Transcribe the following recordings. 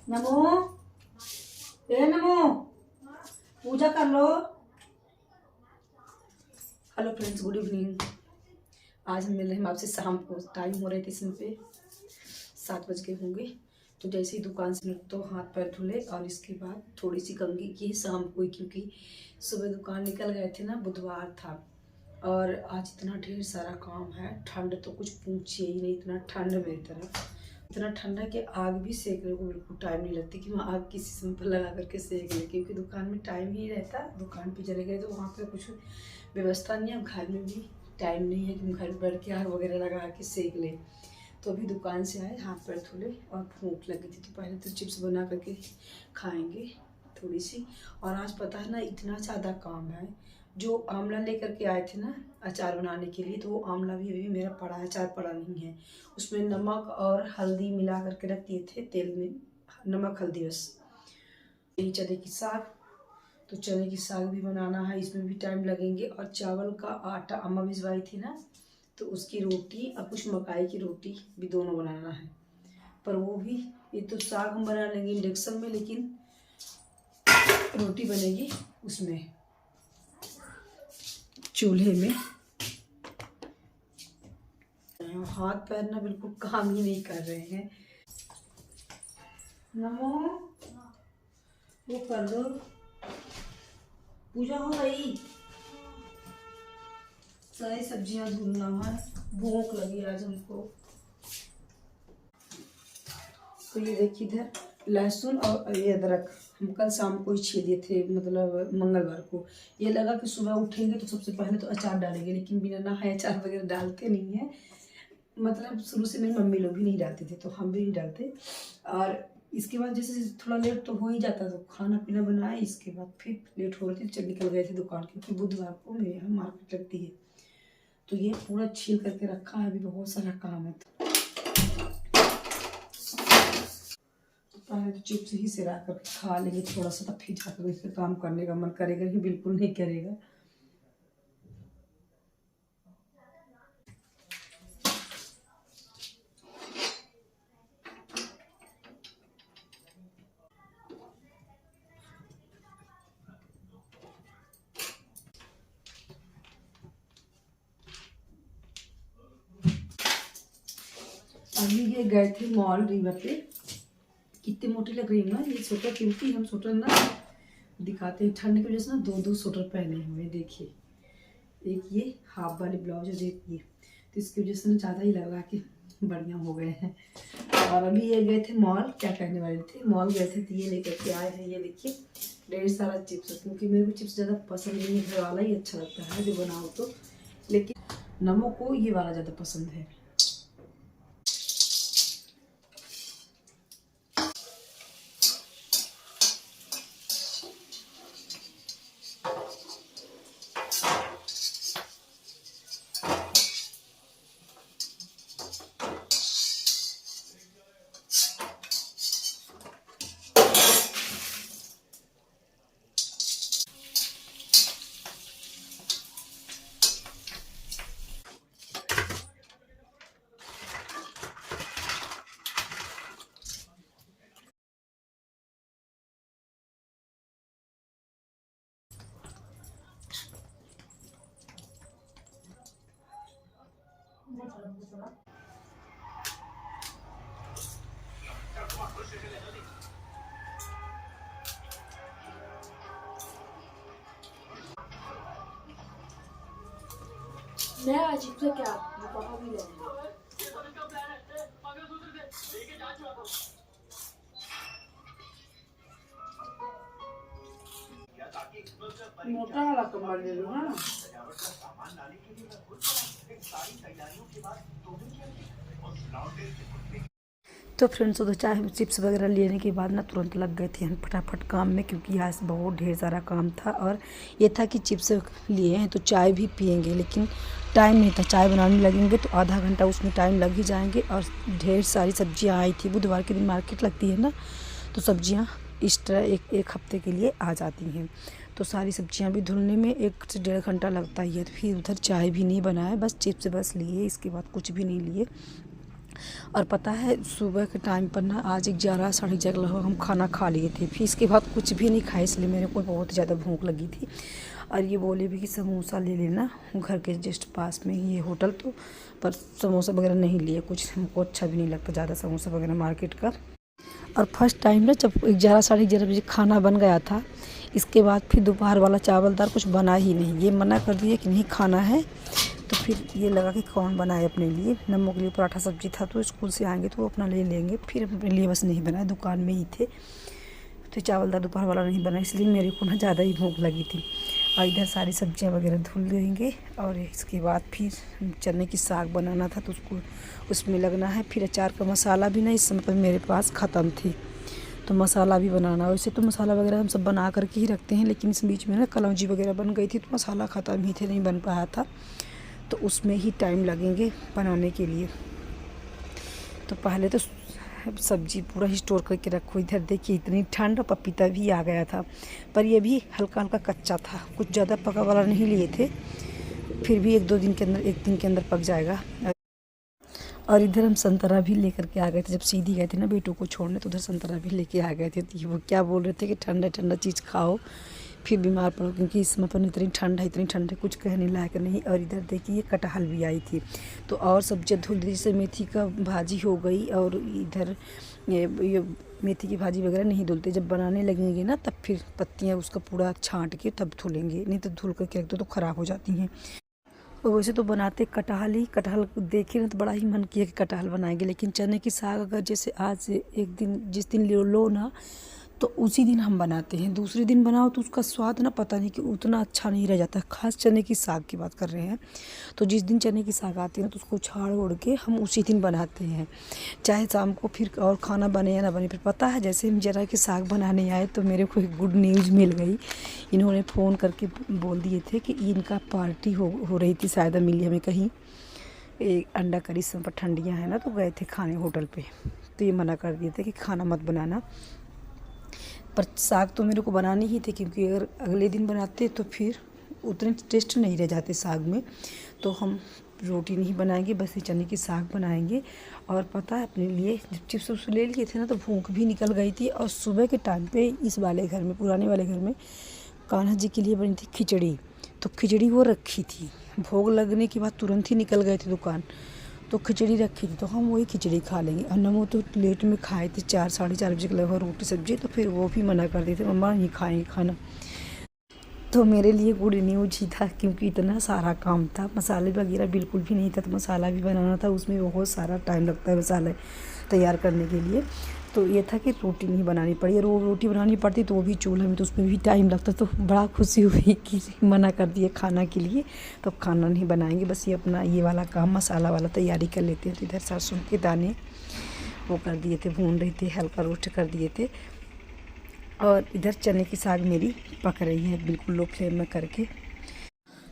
नमो, ए नमो, पूजा कर लो। Hello friends, good evening. आज हम मिल रहे हैं आपसे शाम को। टाइम हो रहे थे इसमें पे 7 बज गए होंगे। तो जैसे ही दुकान से तो हाथ पैर धुले और इसके बाद थोड़ी सी कंघी की शाम को, क्योंकि सुबह दुकान निकल गए थे ना, बुधवार था। और आज इतना ढेर सारा काम है। ठंड तो कुछ पूछिए ही नहीं, इतना ठंड मेरी तरफ, इतना ठंडा है कि आग भी सेकने को बिल्कुल टाइम नहीं लगती कि मैं आग किसी सिंपल लगा करके सेक ले, क्योंकि दुकान में टाइम ही रहता। दुकान पे चले गए तो वहाँ पे कुछ व्यवस्था नहीं है। घर में भी टाइम नहीं है कि हम घर में बैठ के आग वगैरह लगा के सेक ले। तो अभी दुकान से आए, हाथ पैर धुले और भूख लगी थी, तो पहले तो चिप्स बना करके खाएंगे थोड़ी सी। और आज पता है ना, इतना ज़्यादा काम है। जो आंवला लेकर के आए थे ना अचार बनाने के लिए, तो वो आंवला भी अभी मेरा पड़ा है, अचार पड़ा नहीं है। उसमें नमक और हल्दी मिला करके रख दिए थे, तेल में नमक हल्दी बस। यही चने की साग, तो चने की साग भी बनाना है, इसमें भी टाइम लगेंगे। और चावल का आटा अम्मा भिजवाई थी ना, तो उसकी रोटी और कुछ मकाई की रोटी भी दोनों बनाना है। पर वो भी, ये तो साग हम बना लेंगे इंडक्शन में, लेकिन रोटी बनेगी उसमें चूल्हे में। हाथ पैर ना बिल्कुल काम ही नहीं कर रहे हैं। नमो, वो कर दो, पूजा हो गई। सारी सब्जियां धुलना है, भूख लगी आज हमको। तो ये देखिए इधर लहसुन और ये अदरक हम कल शाम को ही छील दिए थे, मतलब मंगलवार को। ये लगा कि सुबह उठेंगे तो सबसे पहले तो अचार डालेंगे, लेकिन बिना नहाए अचार वगैरह डालते नहीं है। मतलब शुरू से मेरी मम्मी लोग भी नहीं डालते थे, तो हम भी नहीं डालते। और इसके बाद जैसे थोड़ा लेट तो हो ही जाता, तो खाना पीना बनाए, इसके बाद फिर लेट हो रही थी, चल निकल गए थे दुकान, क्योंकि बुधवार को मेरे यहाँ मार्केट लगती है। तो ये पूरा छील करके रखा है, अभी बहुत सारा काम है। पहले तो चिप्स ही सिरा करके खा लेंगे थोड़ा सा, तब फिर जाकर इस पर काम करने का मन करेगा कि बिल्कुल नहीं करेगा। अभी ये गए थे मॉल रीवा पे। कितनी मोटी लग रही है ना ये स्वेटर, क्योंकि हम स्वेटर ना दिखाते हैं ठंड की वजह से ना, 2-2 स्वेटर पहने हुए। देखिए, एक ये हाफ वाली ब्लाउज है, देखिए, तो इसकी वजह से ना ज़्यादा ही लग रहा है कि बढ़िया हो गए हैं। और अभी ये गए थे मॉल, क्या कहने वाले थे, मॉल गए थे तो ये लेकर के आए हैं। ये देखिए ढेर सारा चिप्स, क्योंकि मेरे को चिप्स ज़्यादा पसंद नहीं है, घर वाला ही अच्छा लगता है जो बनाओ तो। लेकिन नमो को ये वाला ज़्यादा पसंद है। मैं अजीब से क्या कहा भी लेंगे। मोटा वाला कमर ले लो ना। तो फ्रेंड्स, उधर चाय चिप्स वगैरह लेने के बाद ना तुरंत लग गए थे हम फटाफट काम में, क्योंकि आज बहुत ढेर सारा काम था। और ये था कि चिप्स लिए हैं तो चाय भी पियेंगे, लेकिन टाइम नहीं था। चाय बनाने लगेंगे तो आधा घंटा उसमें टाइम लग ही जाएंगे। और ढेर सारी सब्जियां आई थी, बुधवार के दिन मार्केट लगती है ना, तो सब्जियां इस तरह एक हफ्ते के लिए आ जाती हैं। तो सारी सब्जियां भी धुलने में 1 से 1.5 घंटा लगता ही है। तो फिर उधर चाय भी नहीं बनाया, बस चिप्स बस लिए, इसके बाद कुछ भी नहीं लिए। और पता है सुबह के टाइम पर ना आज 11 साढ़े 11 लगभग हम खाना खा लिए थे, फिर इसके बाद कुछ भी नहीं खाए, इसलिए मेरे को बहुत ज़्यादा भूख लगी थी। और ये बोले भी कि समोसा ले लेना, घर के जस्ट पास में ही ये होटल, तो पर समोसा वगैरह नहीं लिए, कुछ हमको अच्छा भी नहीं लगता ज़्यादा समोसा वगैरह मार्केट का। और फर्स्ट टाइम ना जब 11 साढ़े 11 बजे खाना बन गया था, इसके बाद फिर दोपहर वाला चावल दाल कुछ बना ही नहीं, ये मना कर दिए कि नहीं खाना है। तो फिर ये लगा कि कौन बनाए अपने लिए, नमो के लिए पराठा सब्जी था, तो स्कूल से आएंगे तो वो अपना ले लेंगे, फिर अपने लिए बस नहीं बनाए, दुकान में ही थे तो चावल दाल दोपहर वाला नहीं बना, इसलिए मेरे को ना ज़्यादा ही भूख लगी थी। और इधर सारी सब्जियां वगैरह धुल देंगे और इसके बाद फिर चने की साग बनाना था, तो उसको उसमें लगना है। फिर अचार का मसाला भी ना इस समय पर मेरे पास ख़त्म थी, तो मसाला भी बनाना। वैसे तो मसाला वगैरह हम सब बना करके ही रखते हैं, लेकिन इस बीच में ना कलौंजी वगैरह बन गई थी, तो मसाला ख़त्म ही थे, नहीं बन पाया था, तो उसमें ही टाइम लगेंगे बनाने के लिए। तो पहले तो सब्जी पूरा ही स्टोर करके रखो। इधर देखिए इतनी ठंड, पपीता भी आ गया था, पर ये भी हल्का हल्का कच्चा था, कुछ ज़्यादा पका वाला नहीं लिए थे, फिर भी एक दिन के अंदर पक जाएगा। और इधर हम संतरा भी लेकर के आ गए थे, जब सीधी गए थे ना बेटों को छोड़ने, तो उधर संतरा भी लेके आ गए थे। तो वो क्या बोल रहे थे कि ठंडा ठंडा चीज़ खाओ फिर बीमार पड़ो, क्योंकि इस समय पर इतनी ठंड है कुछ कहने लायक नहीं। और इधर देखिए कटहल भी आई थी, तो और सब्जियाँ धुल दी, जैसे मेथी का भाजी हो गई, और इधर ये मेथी की भाजी वगैरह नहीं धुलते, जब बनाने लगेंगे ना तब फिर पत्तियाँ उसका पूरा छांट के तब धुलेंगे, नहीं तो धुल करके रख दो तो ख़राब हो जाती हैं। और वैसे तो बनाते कटहल ही, कटहल देखे ना तो बड़ा ही मन किया कि कटहल बनाएंगे, लेकिन चने की साग अगर जैसे आज से एक दिन जिस दिन लो ना तो उसी दिन हम बनाते हैं, दूसरे दिन बनाओ तो उसका स्वाद ना पता नहीं कि उतना अच्छा नहीं रह जाता। खास चने की साग की बात कर रहे हैं, तो जिस दिन चने की साग आती है ना तो उसको छाड़ ओढ़ के हम उसी दिन बनाते हैं, चाहे शाम को फिर और खाना बने या ना बने। फिर पता है जैसे हम जरा के साग बनाने आए तो मेरे को एक गुड न्यूज़ मिल गई, इन्होंने फ़ोन करके बोल दिए थे कि इनका पार्टी हो रही थी, शायद मिली हमें कहीं एक अंडा करी, इस समय पर ठंडियाँ हैं ना, तो गए थे खाने होटल पे, तो ये मना कर दिए थे कि खाना मत बनाना। पर साग तो मेरे को बनानी ही थी, क्योंकि अगर अगले दिन बनाते तो फिर उतने टेस्ट नहीं रह जाते साग में, तो हम रोटी नहीं बनाएंगे, बस ये चने की साग बनाएंगे। और पता है अपने लिए जब चिप्स उप्स ले लिए थे ना तो भूख भी निकल गई थी, और सुबह के टाइम पे इस वाले घर में, पुराने वाले घर में कान्हा जी के लिए बनी थी खिचड़ी, तो खिचड़ी वो रखी थी, भोग लगने के बाद तुरंत ही निकल गए थे दुकान, तो खिचड़ी रखी थी, तो हम वही खिचड़ी खा लेंगे। और नमो तो लेट में खाए थे, 4 साढ़े 4 बजे के लगभग रोटी सब्जी, तो फिर वो भी मना कर देते, मम्मा नहीं खाएंगे खाना। तो मेरे लिए गुड न्यूज ही था, क्योंकि इतना सारा काम था, मसाले वगैरह बिल्कुल भी नहीं था, तो मसाला भी बनाना था, उसमें बहुत सारा टाइम लगता है मसाले तैयार करने के लिए। तो ये था कि रोटी नहीं बनानी पड़ी, और वो रोटी बनानी पड़ती तो वो भी चूल्हे में, तो उसमें भी टाइम लगता, तो बड़ा खुशी हुई कि मना कर दिए खाना के लिए, तो खाना नहीं बनाएंगे, बस ये अपना ये वाला काम मसाला वाला तैयारी कर लेते हैं। तो इधर सरसों के दाने वो कर दिए थे, भून रहे थे, हल्का रोस्ट कर दिए थे। और इधर चने की साग मेरी पक रही है बिल्कुल लो फ्लेम में करके।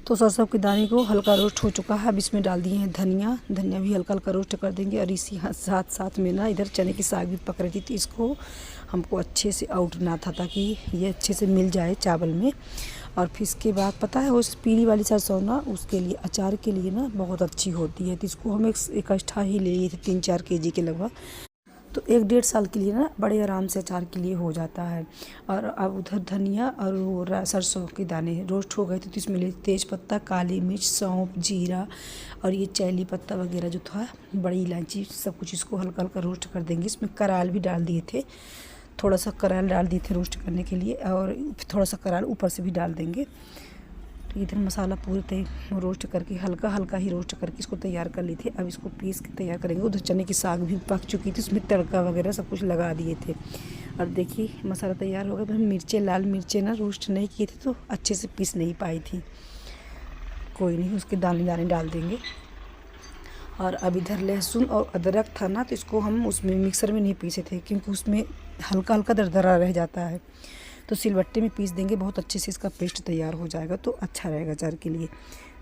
तो सरसों के दाने को हल्का रोस्ट हो चुका है, अब इसमें डाल दिए हैं धनिया, धनिया भी हल्का हल्का रोस्ट कर देंगे। और इसी साथ साथ में ना इधर चने की साग भी पक रही थी, तो इसको हमको अच्छे से आउटना था, ताकि ये अच्छे से मिल जाए चावल में। और फिर इसके बाद पता है वो पीली वाली सरसों ना उसके लिए अचार के लिए ना बहुत अच्छी होती है, तो इसको हम एक इकट्ठा ही ले लिए थे, 3-4 केजी के लगभग, तो 1-1.5 साल के लिए ना बड़े आराम से अचार के लिए हो जाता है। और अब उधर धनिया और वो सरसों के दाने रोस्ट हो गए थे, तो इसमें लिए तेज पत्ता, काली मिर्च, सौंफ, जीरा और ये चैली पत्ता वगैरह जो था, बड़ी इलायची, सब कुछ इसको हल्का हल्का रोस्ट कर देंगे। इसमें कराल भी डाल दिए थे, थोड़ा सा कराल डाल दिए थे रोस्ट करने के लिए, और थोड़ा सा कराल ऊपर से भी डाल देंगे। तो इधर मसाला पूरे रोस्ट करके हल्का हल्का ही रोस्ट करके इसको तैयार कर ली थी। अब इसको पीस के तैयार करेंगे। उधर चने की साग भी पक चुकी थी, उसमें तड़का वगैरह सब कुछ लगा दिए थे। और देखिए मसाला तैयार हो गया, पर मिर्चें, लाल मिर्चें ना रोस्ट नहीं किए थे, तो अच्छे से पीस नहीं पाई थी। कोई नहीं, उसके दाने दाने डाल देंगे। और अब इधर लहसुन और अदरक था ना, तो इसको हम उसमें मिक्सर में नहीं पीसे थे, क्योंकि उसमें हल्का हल्का दरदरा रह जाता है, तो सिलबट्टे में पीस देंगे, बहुत अच्छे से इसका पेस्ट तैयार हो जाएगा, तो अच्छा रहेगा अचार के लिए।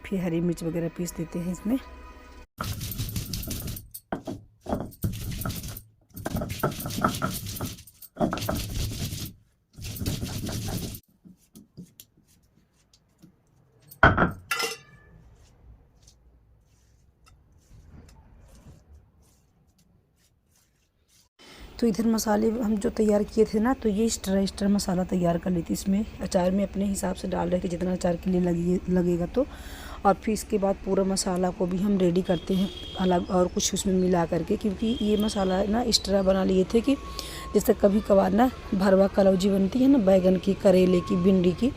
फिर हरी मिर्च वगैरह पीस देते हैं इसमें। तो इधर मसाले हम जो तैयार किए थे ना, तो ये एक्स्ट्रा मसाला तैयार कर ली थी। इसमें अचार में अपने हिसाब से डाल रहे थे जितना अचार के लिए लगेगा तो। और फिर इसके बाद पूरा मसाला को भी हम रेडी करते हैं अलग और कुछ उसमें मिला करके, क्योंकि ये मसाला ना एक्स्ट्रा बना लिए थे कि जैसे कभी कभार ना भरवा कलौजी बनती है ना बैगन की, करेले की, भिंडी की,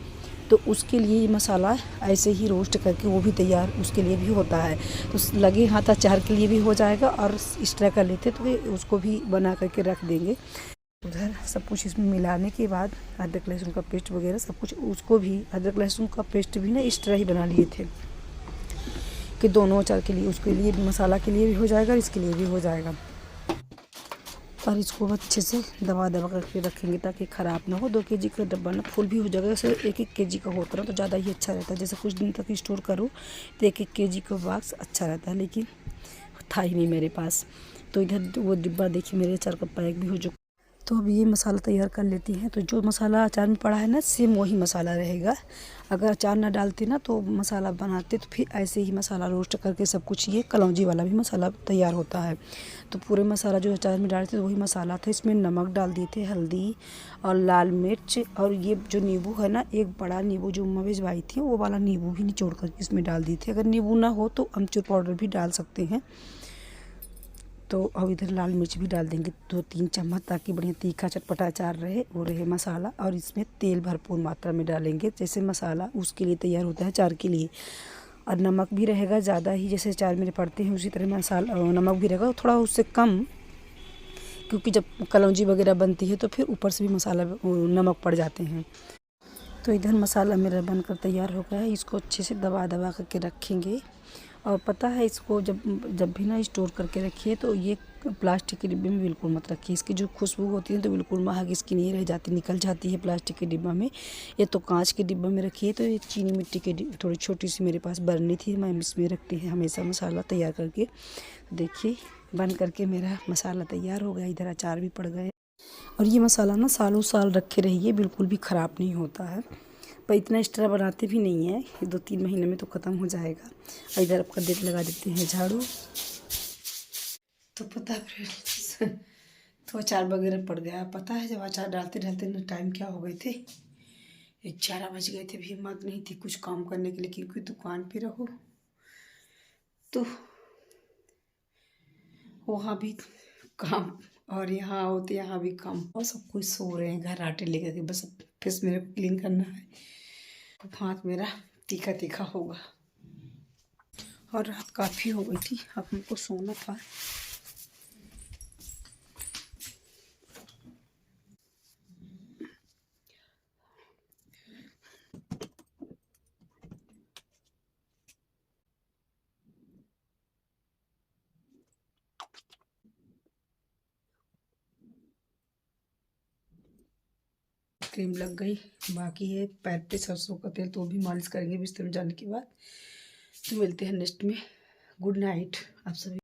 तो उसके लिए ये मसाला ऐसे ही रोस्ट करके वो भी तैयार उसके लिए भी होता है। तो लगे हाथ अचार के लिए भी हो जाएगा और एक्स्ट्रा कर लेते तो उसको भी बना करके रख देंगे। उधर सब कुछ इसमें मिलाने के बाद अदरक लहसुन का पेस्ट वगैरह सब कुछ, उसको भी अदरक लहसुन का पेस्ट भी ना एक्स्ट्रा ही बना लिए थे कि दोनों अचार के लिए, उसके लिए भी मसाला के लिए भी हो जाएगा और इसके लिए भी हो जाएगा। और इसको अच्छे से दबा करके रखेंगे ताकि ख़राब ना हो। 2 केजी का डब्बा ना फुल भी हो जाएगा। जैसे 1-1 केजी का होता है तो ज़्यादा ही अच्छा रहता है। जैसे कुछ दिन तक स्टोर करो तो 1-1 केजी का बॉक्स अच्छा रहता है, लेकिन था ही नहीं मेरे पास। तो इधर वो डिब्बा देखिए मेरे अचार का पैक भी हो चुका। तो अब ये मसाला तैयार कर लेती हैं। तो जो मसाला अचार में पड़ा है ना, सेम वही मसाला रहेगा। अगर अचार ना डालते ना तो मसाला बनाते तो फिर ऐसे ही मसाला रोस्ट करके सब कुछ, ये कलौंजी वाला भी मसाला तैयार होता है। तो पूरे मसाला जो अचार में डालते तो वही मसाला था। इसमें नमक डाल दिए थे, हल्दी और लाल मिर्च, और ये जो नींबू है ना, एक बड़ा नींबू जो मम्मा भिजवाई थी वो वाला नींबू भी निचोड़ कर इसमें डाल दिए थे। अगर नींबू ना हो तो अमचूर पाउडर भी डाल सकते हैं। तो अब इधर लाल मिर्च भी डाल देंगे 2-3 चम्मच, ताकि बढ़िया तीखा चटपटा अचार रहे वो रहे मसाला। और इसमें तेल भरपूर मात्रा में डालेंगे, जैसे मसाला उसके लिए तैयार होता है अचार के लिए। और नमक भी रहेगा ज़्यादा ही, जैसे अचार मेरे पड़ते हैं उसी तरह मसाला नमक भी रहेगा, थोड़ा उससे कम, क्योंकि जब कलौंजी वगैरह बनती है तो फिर ऊपर से भी मसाला नमक पड़ जाते हैं। तो इधर मसाला मेरा बनकर तैयार हो गया है। इसको अच्छे से दबा करके रखेंगे। और पता है इसको जब भी ना स्टोर करके रखिए तो ये प्लास्टिक के डिब्बे में बिल्कुल मत रखिए। इसकी जो खुशबू होती है तो बिल्कुल महक इसकी नहीं रह जाती, निकल जाती है प्लास्टिक के डिब्बा में। ये तो कांच के डिब्बा में रखिए। तो ये चीनी मिट्टी के थोड़ी छोटी सी मेरे पास बर्नी थी, मैं इसमें रखती है हमेशा मसाला तैयार करके। देखिए बन करके मेरा मसाला तैयार हो गया। इधर अचार भी पड़ गए। और ये मसाला ना सालों साल रखे रहिए, बिल्कुल भी ख़राब नहीं होता है। पर इतना एक्स्ट्रा बनाते भी नहीं है, 2-3 महीने में तो ख़त्म हो जाएगा। और इधर आपका देख लगा देते हैं झाड़ू। तो पता है तो अचार वगैरह पड़ गया। पता है जब अचार डालते डालते ना टाइम क्या हो गए थे, 11 बज गए थे। भी हिम्मत नहीं थी कुछ काम करने के लिए, क्योंकि दुकान पे रहो तो वहाँ भी काम और यहाँ आओ तो यहाँ भी काम। और सब कुछ सो रहे हैं घर आटे लेकर के, बस फेस मेरे को क्लीन करना है। हाथ मेरा तीखा तीखा होगा। और रात काफ़ी हो गई थी, अब हमको सोना था। क्रीम लग गई, बाकी है पैर पे सरसों का तेल, तो भी मालिश करेंगे बिस्तर में जाने के बाद। तो मिलते हैं नेक्स्ट में। गुड नाइट आप सभी।